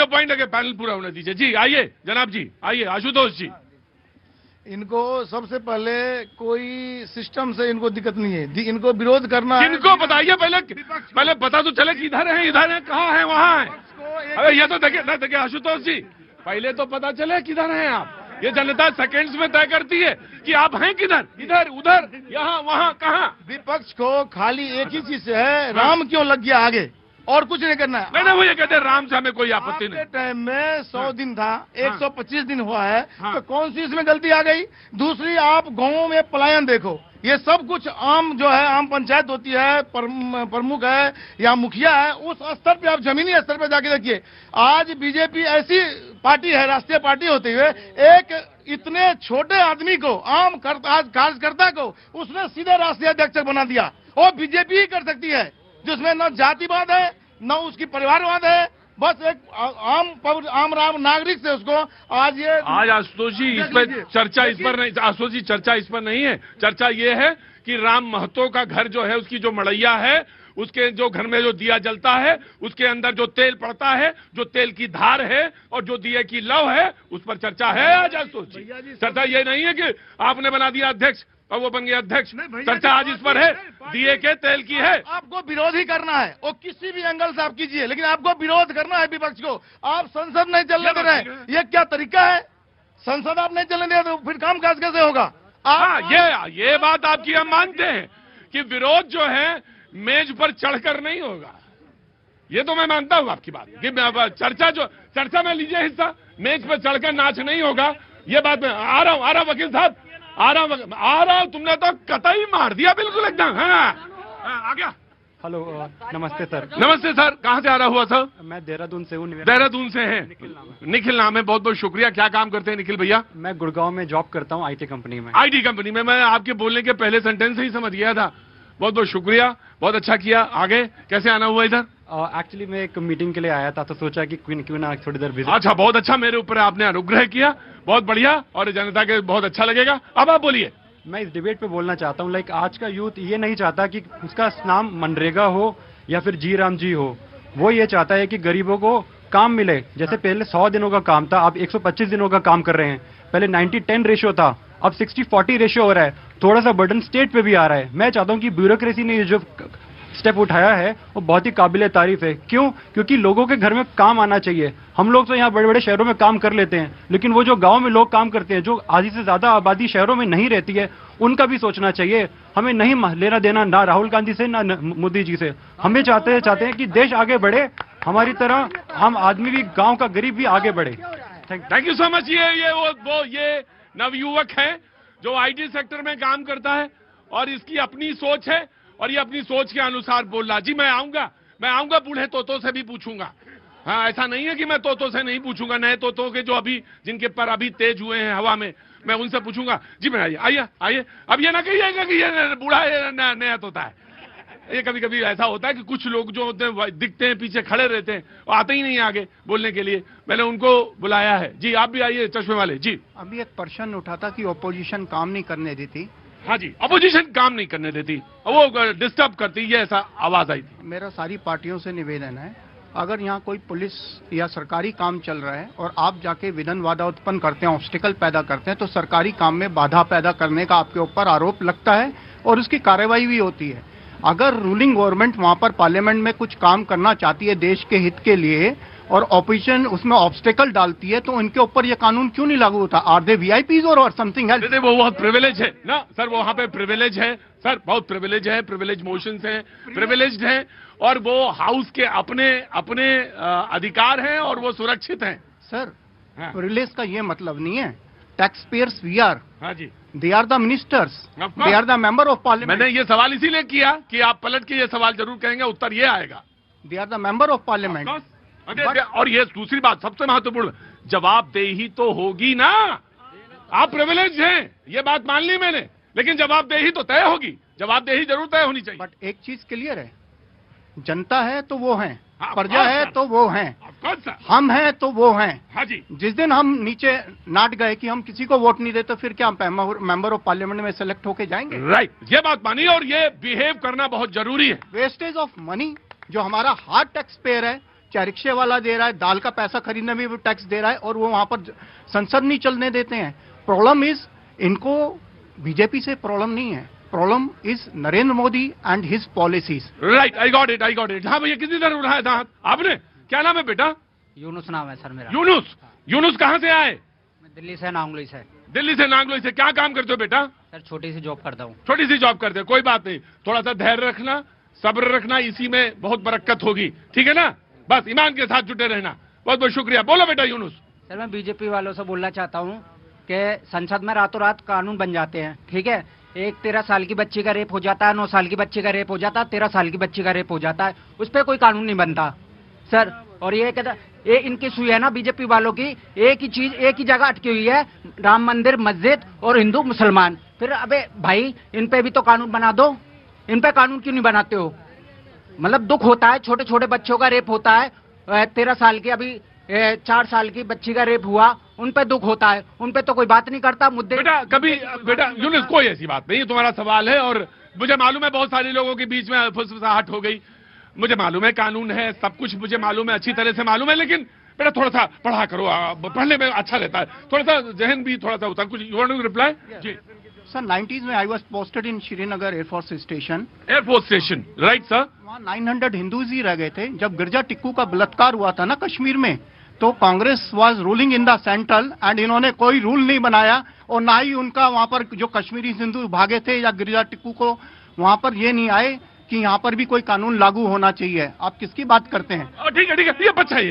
Your point अगे panel पूरा होने दीजिए। जी आइए जनाब जी, आइए आशुतोष जी। इनको सबसे पहले कोई सिस्टम से इनको दिक्कत नहीं है, इनको विरोध करना है। इनको बताइए पहले पता तो चले कि इधर है कहाँ है वहाँ है। अरे ये तो देखिए आशुतोष जी, पहले तो पता चले किधर हैं आप। ये जनता सेकंड्स में तय करती है कि आप हैं किधर, इधर उधर यहाँ वहाँ कहाँ। विपक्ष को खाली एक ही चीज से है, राम क्यों लग गया आगे, और कुछ नहीं करना है। नहीं वो ये कहते हैं राम से हमें कोई आपत्ति नहीं। टाइम में 100 दिन था, 125 दिन हुआ है, तो कौन सी इसमें गलती आ गई। दूसरी, आप गांवों में पलायन देखो, ये सब कुछ आम जो है आम पंचायत होती है, प्रमुख है या मुखिया है, उस स्तर पे आप जमीनी स्तर पे जाके देखिए। आज बीजेपी ऐसी पार्टी है, राष्ट्रीय पार्टी होते हुए एक इतने छोटे आदमी को, आम कार्यकर्ता को उसने सीधे राष्ट्रीय अध्यक्ष बना दिया। और बीजेपी ही कर सकती है, जिसमें न जातिवाद है न उसकी परिवारवाद है, बस एक आम नागरिक से उसको आज आशुतोष जी इस पर चर्चा इस पर नहीं, आशुतोष जी चर्चा इस पर नहीं है। चर्चा ये है कि राम महतो का घर जो है, उसकी जो मड़ैया है, उसके जो घर में जो दिया जलता है, उसके अंदर जो तेल पड़ता है, जो तेल की धार है और जो दिए की लव है, उस पर चर्चा है आज आशुतोष जी। चर्चा ये नहीं है कि आपने बना दिया अध्यक्ष और वो बन गया अध्यक्ष। चर्चा आज इस पर है, दिए के तेल की है। आपको विरोध ही करना है, और किसी भी एंगल से आप कीजिए, लेकिन आपको विरोध करना है विपक्ष को। आप संसद नहीं चलने दे रहे हैं, ये क्या तरीका है। संसद आप नहीं चलने दे तो फिर काम काज कैसे होगा। ये बात आपकी हम मानते हैं कि विरोध जो है मेज पर चढ़कर नहीं होगा, ये तो मैं मानता हूं आपकी बात कि चर्चा में लीजिए हिस्सा, मेज पर चढ़कर नाच नहीं होगा। ये बात मैं आ रहा हूं वकील साहब, आ रहा हूं। तुमने तो कतई मार दिया बिल्कुल एकदम। आ गया। हेलो नमस्ते सर। नमस्ते सर, कहाँ से आ रहा हुआ सर? मैं देहरादून से हूँ। देहरादून से हैं? निखिल नाम है, बहुत बहुत शुक्रिया। क्या काम करते हैं निखिल भैया? मैं गुड़गांव में जॉब करता हूँ, IT कंपनी में। IT कंपनी में। मैं आपके बोलने के पहले सेंटेंस से ही समझ गया था। बहुत बहुत शुक्रिया, बहुत अच्छा किया। आगे कैसे आना हुआ इधर? एक्चुअली मैं एक मीटिंग के लिए आया था, तो सोचा कि क्यों ना थोड़ी देर विजिट। अच्छा, बहुत अच्छा, मेरे ऊपर आपने अनुग्रह किया, बहुत बढ़िया, और जनता के बहुत अच्छा लगेगा। अब आप बोलिए। मैं इस डिबेट पे बोलना चाहता हूँ, लाइक आज का यूथ ये नहीं चाहता कि उसका नाम मनरेगा हो या फिर जी राम जी हो। वो ये चाहता है कि गरीबों को काम मिले। जैसे पहले 100 दिनों का काम था, अब 125 दिनों का काम कर रहे हैं। पहले 90-10 रेशियो था, अब 60-40 रेशियो हो रहा है। थोड़ा सा बर्डन स्टेट पे भी आ रहा है। मैं चाहता हूँ कि ब्यूरोक्रेसी ने जो स्टेप उठाया है वो बहुत ही काबिले तारीफ है। क्यों? क्योंकि लोगों के घर में काम आना चाहिए। हम लोग तो यहाँ बड़े बड़े शहरों में काम कर लेते हैं, लेकिन वो जो गांव में लोग काम करते हैं, जो आधी से ज्यादा आबादी शहरों में नहीं रहती है, उनका भी सोचना चाहिए। हमें नहीं लेना देना ना राहुल गांधी से ना मोदी जी से। हमें चाहते हैं कि देश आगे बढ़े, हमारी तरह हम आदमी भी, गाँव का गरीब भी आगे बढ़े। Thank you so much. ये नवयुवक है जो IT सेक्टर में काम करता है और इसकी अपनी सोच है और ये अपनी सोच के अनुसार बोल रहा। जी मैं आऊंगा बूढ़े तोतों से भी पूछूंगा। हाँ, ऐसा नहीं है कि मैं तोतों से नहीं पूछूंगा, नए तोतों के जो अभी जिनके पर अभी तेज हुए हैं हवा में, मैं उनसे पूछूंगा। जी मैं आइए। अब ये ना कहिएगा कि ये बूढ़ा नया तोता है। ये कभी कभी ऐसा होता है कि कुछ लोग जो होते हैं दिखते हैं, पीछे खड़े रहते हैं, वो आते ही नहीं आगे बोलने के लिए। मैंने उनको बुलाया है। जी आप भी आइए, चश्मे वाले जी। अभी एक प्रश्न उठा था कि ऑपोजिशन काम नहीं करने देती। हाँ जी, अपोजिशन काम नहीं करने देती, वो डिस्टर्ब करती है, ऐसा आवाज आई थी। मेरा सारी पार्टियों से निवेदन है, अगर यहाँ कोई पुलिस या सरकारी काम चल रहा है और आप जाके विघ्न उत्पन्न करते हैं, ऑब्स्टिकल पैदा करते हैं, तो सरकारी काम में बाधा पैदा करने का आपके ऊपर आरोप लगता है और उसकी कार्रवाई भी होती है। अगर रूलिंग गवर्नमेंट वहां पर पार्लियामेंट में कुछ काम करना चाहती है देश के हित के लिए और ऑपोजिशन उसमें ऑब्स्टिकल डालती है, तो उनके ऊपर ये कानून क्यों नहीं लागू होता? आर दे VIPs और समथिंग एल्स? वो बहुत प्रिविलेज है ना सर, वहां पे प्रिविलेज है सर, बहुत प्रिविलेज है, प्रिविलेज मोशंस हैं, प्रिविलेज्ड हैं, और वो हाउस के अपने अधिकार हैं और वो सुरक्षित हैं सर। प्रिविलेज का ये मतलब नहीं है टैक्स पेयर्स वी आर। हाँ जी, they are the ministers, they are the member of parliament. मैंने ये सवाल इसीलिए किया कि आप पलट के ये सवाल जरूर कहेंगे, उत्तर ये आएगा। They are the member of parliament. और ये दूसरी बात सबसे महत्वपूर्ण, जवाबदेही तो होगी ना। आप प्रिविलेज हैं, ये बात मान ली मैंने, लेकिन जवाबदेही तो तय होगी, जवाबदेही जरूर तय होनी चाहिए। बट एक चीज क्लियर है, जनता है तो वो है, प्रजा है तो वो हैं, हम हैं तो वो हैं। हाँ जी, जिस दिन हम नीचे नाट गए कि हम किसी को वोट नहीं देते, फिर क्या मेंबर ऑफ पार्लियामेंट में सेलेक्ट होके जाएंगे? राइट, ये बात मानी, और ये बिहेव करना बहुत जरूरी है। वेस्टेज ऑफ मनी, जो हमारा हार्ड टैक्स पेयर है, चाहे रिक्शे वाला दे रहा है, दाल का पैसा खरीदने में भी टैक्स दे रहा है, और वो वहां पर संसद नहीं चलने देते हैं। प्रॉब्लम इज, इनको बीजेपी से प्रॉब्लम नहीं है, problem is Narendra Modi and his policies. Right, I got it, I got it. हाँ भैया, कितनी देर उठाया था आपने? क्या नाम है बेटा? यूनुस नाम है सर मेरा। यूनुस। यूनुस कहाँ से आए? मैं दिल्ली से, नांगलोई से। दिल्ली से, नांगलोई से। क्या काम करते हो बेटा? सर छोटी सी जॉब करता हूँ। छोटी सी जॉब करते हो, कोई बात नहीं। थोड़ा सा धैर्य रखना, सब्र रखना, इसी में बहुत बरकत होगी, ठीक है ना? बस ईमान के साथ जुटे रहना। बहुत बहुत शुक्रिया। बोलो बेटा यूनुस। सर मैं बीजेपी वालों से बोलना चाहता हूँ कि संसद में रातों रात कानून बन जाते हैं, ठीक है? एक 13 साल की बच्ची का रेप हो जाता है, 9 साल की बच्ची का रेप हो जाता है, 13 साल की बच्ची का रेप हो जाता है, उस पर कोई कानून नहीं बनता सर। और ये कहता, ये इनकी सुई है ना बीजेपी वालों की, एक ही चीज एक ही जगह अटकी हुई है, राम मंदिर, मस्जिद और हिंदू मुसलमान। फिर अबे भाई, इन पे भी तो कानून बना दो, इन पे कानून क्यों नहीं बनाते हो? मतलब दुख होता है, छोटे छोटे बच्चों का रेप होता है, 13 साल की, अभी 4 साल की बच्ची का रेप हुआ, उन पे दुख होता है, उन पे तो कोई बात नहीं करता। मुद्दे बेटा कभी, बेटा यूनुस कोई ऐसी बात नहीं, तुम्हारा सवाल है और मुझे मालूम है बहुत सारे लोगों के बीच में फुसफुसाहट हो गई। मुझे मालूम है कानून है, सब कुछ मुझे मालूम है, अच्छी तरह से मालूम है, लेकिन बेटा थोड़ा सा पढ़ा करो, पढ़ने में अच्छा रहता है, थोड़ा सा जहन भी थोड़ा सा होता है। कुछ यू वांट टू रिप्लाई? जी सर, 90s में I was posted in Srinagar air force station. Air force station, right sir. वहाँ 900 हिंदूज ही रह गए थे जब गिरजा टिक्कू का बलात्कार हुआ था ना कश्मीर में। तो Congress was ruling in the central and इन्होंने कोई रूल नहीं बनाया, और ना ही उनका वहां पर जो कश्मीरी हिंदू भागे थे या गिरजा टिक्कू को, वहां पर ये नहीं आए कि यहाँ पर भी कोई कानून लागू होना चाहिए। आप किसकी बात करते हैं? ठीक है, ये बच्चा ही है।